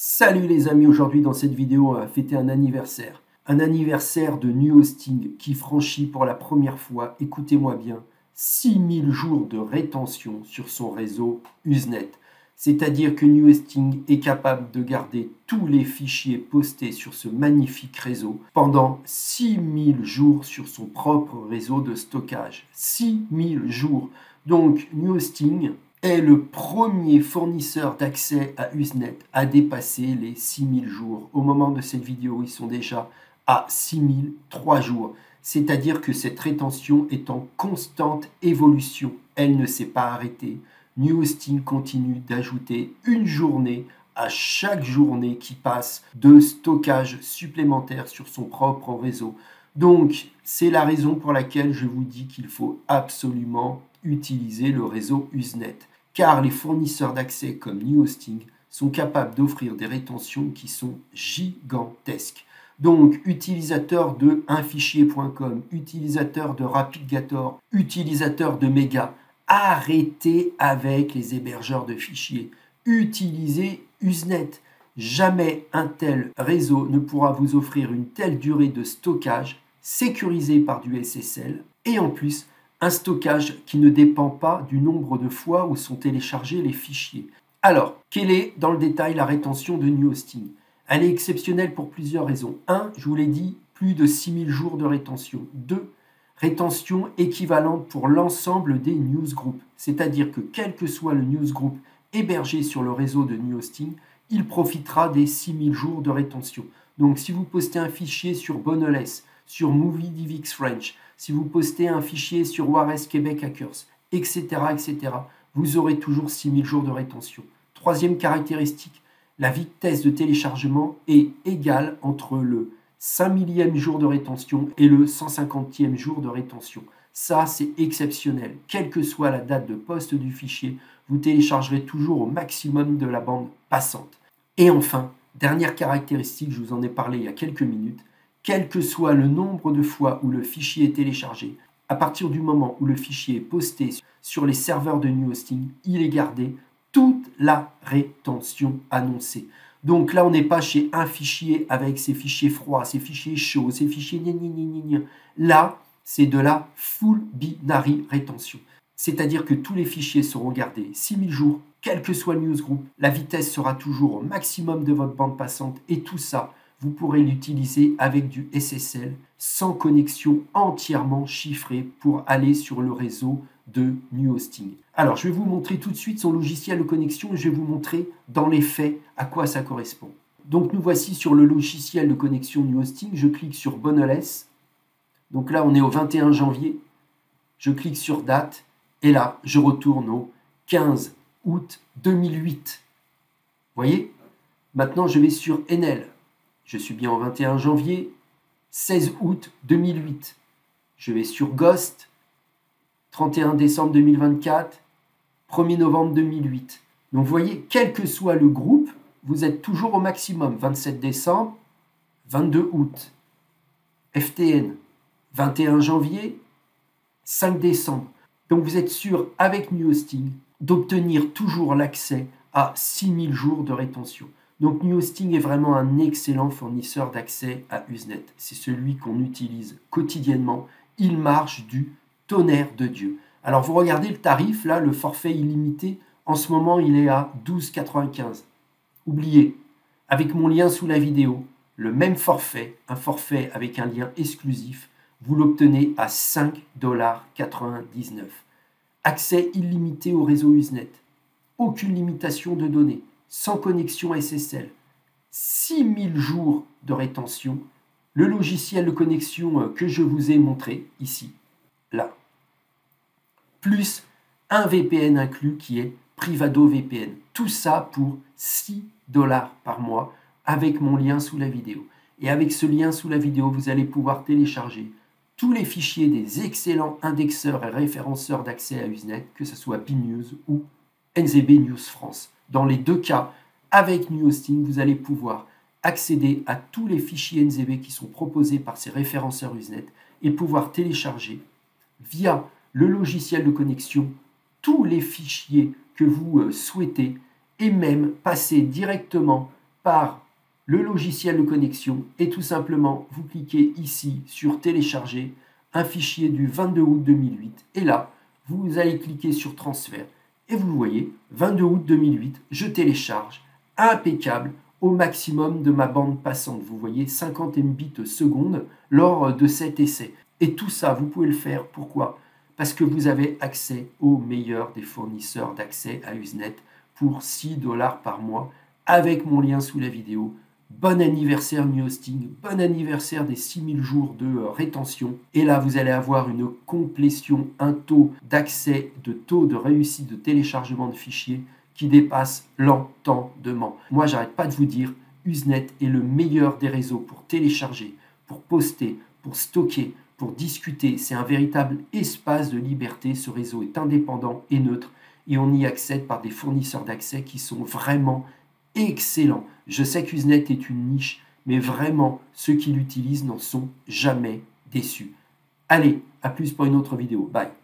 Salut les amis, aujourd'hui dans cette vidéo on va fêter un anniversaire. Un anniversaire de New Hosting qui franchit pour la première fois, écoutez-moi bien, 6000 jours de rétention sur son réseau Usenet. C'est-à-dire que New Hosting est capable de garder tous les fichiers postés sur ce magnifique réseau pendant 6000 jours sur son propre réseau de stockage. 6000 jours. Donc New Hosting est le premier fournisseur d'accès à Usenet à dépasser les 6000 jours. Au moment de cette vidéo, ils sont déjà à 6003 jours. C'est-à-dire que cette rétention est en constante évolution. Elle ne s'est pas arrêtée. New Hosting continue d'ajouter une journée à chaque journée qui passe de stockage supplémentaire sur son propre réseau. Donc, c'est la raison pour laquelle je vous dis qu'il faut absolument utiliser le réseau Usenet. Car les fournisseurs d'accès comme New Hosting sont capables d'offrir des rétentions qui sont gigantesques. Donc, utilisateurs de unfichier.com, utilisateurs de RapidGator, utilisateurs de Mega, arrêtez avec les hébergeurs de fichiers. Utilisez Usenet. Jamais un tel réseau ne pourra vous offrir une telle durée de stockage sécurisé par du SSL et en plus, un stockage qui ne dépend pas du nombre de fois où sont téléchargés les fichiers. Alors, quelle est dans le détail la rétention de New Hosting? Elle est exceptionnelle pour plusieurs raisons. 1, je vous l'ai dit, plus de 6000 jours de rétention. 2, rétention équivalente pour l'ensemble des newsgroups. C'est-à-dire que quel que soit le newsgroup hébergé sur le réseau de New Hosting, il profitera des 6000 jours de rétention. Donc si vous postez un fichier sur Boneless, sur MovieDivX French, si vous postez un fichier sur Warez Québec Hackers, etc., vous aurez toujours 6000 jours de rétention. Troisième caractéristique, la vitesse de téléchargement est égale entre le 5 millième jour de rétention et le 150e jour de rétention. Ça, c'est exceptionnel. Quelle que soit la date de poste du fichier, vous téléchargerez toujours au maximum de la bande passante. Et enfin, dernière caractéristique, je vous en ai parlé il y a quelques minutes, quel que soit le nombre de fois où le fichier est téléchargé, à partir du moment où le fichier est posté sur les serveurs de New Hosting, il est gardé toute la rétention annoncée. Donc là, on n'est pas chez un fichier avec ses fichiers froids, ses fichiers chauds, ses fichiers gna gna gna gna. Là, c'est de la full binary rétention. C'est-à-dire que tous les fichiers seront gardés 6000 jours, quel que soit le newsgroup. La vitesse sera toujours au maximum de votre bande passante et tout ça, vous pourrez l'utiliser avec du SSL sans connexion entièrement chiffrée pour aller sur le réseau de New Hosting. Alors, je vais vous montrer tout de suite son logiciel de connexion et je vais vous montrer dans les faits à quoi ça correspond. Donc, nous voici sur le logiciel de connexion New Hosting. Je clique sur Boneless. Donc là, on est au 21 janvier. Je clique sur date et là, je retourne au 15 août 2008. Vous voyez? Maintenant, je vais sur Enel. Je suis bien au 21 janvier, 16 août 2008. Je vais sur Ghost, 31 décembre 2024, 1er novembre 2008. Donc vous voyez, quel que soit le groupe, vous êtes toujours au maximum. 27 décembre, 22 août. FTN, 21 janvier, 5 décembre. Donc vous êtes sûr, avec New Hosting, d'obtenir toujours l'accès à 6000 jours de rétention. Donc New Hosting est vraiment un excellent fournisseur d'accès à Usenet. C'est celui qu'on utilise quotidiennement. Il marche du tonnerre de Dieu. Alors vous regardez le tarif, là, le forfait illimité, en ce moment il est à 12,95. Oubliez, avec mon lien sous la vidéo, le même forfait, un forfait avec un lien exclusif, vous l'obtenez à 5,99 $. Accès illimité au réseau Usenet. Aucune limitation de données. Sans connexion SSL, 6000 jours de rétention, le logiciel de connexion que je vous ai montré ici, là, plus un VPN inclus qui est Privado VPN. Tout ça pour 6 $ par mois avec mon lien sous la vidéo. Et avec ce lien sous la vidéo, vous allez pouvoir télécharger tous les fichiers des excellents indexeurs et référenceurs d'accès à Usenet, que ce soit BNews ou NZB News France. Dans les deux cas, avec New Hosting, vous allez pouvoir accéder à tous les fichiers NZB qui sont proposés par ces référenceurs Usenet et pouvoir télécharger via le logiciel de connexion tous les fichiers que vous souhaitez et même passer directement par le logiciel de connexion et tout simplement vous cliquez ici sur télécharger un fichier du 22 août 2008 et là vous allez cliquer sur transfert et vous voyez 22 août 2008 je télécharge impeccable au maximum de ma bande passante. Vous voyez 50 Mbit seconde lors de cet essai. Et tout ça, vous pouvez le faire. Pourquoi? Parce que vous avez accès au meilleur des fournisseurs d'accès à Usenet pour 6 $ par mois avec mon lien sous la vidéo. Bon anniversaire New Hosting, bon anniversaire des 6000 jours de rétention. Et là, vous allez avoir une complétion, un taux d'accès, de taux de réussite de téléchargement de fichiers qui dépasse l'entendement. Moi, j'arrête pas de vous dire, Usenet est le meilleur des réseaux pour télécharger, pour poster, pour stocker, pour discuter. C'est un véritable espace de liberté. Ce réseau est indépendant et neutre et on y accède par des fournisseurs d'accès qui sont vraiment excellents. Je sais qu'Usenet est une niche, mais vraiment, ceux qui l'utilisent n'en sont jamais déçus. Allez, à plus pour une autre vidéo. Bye.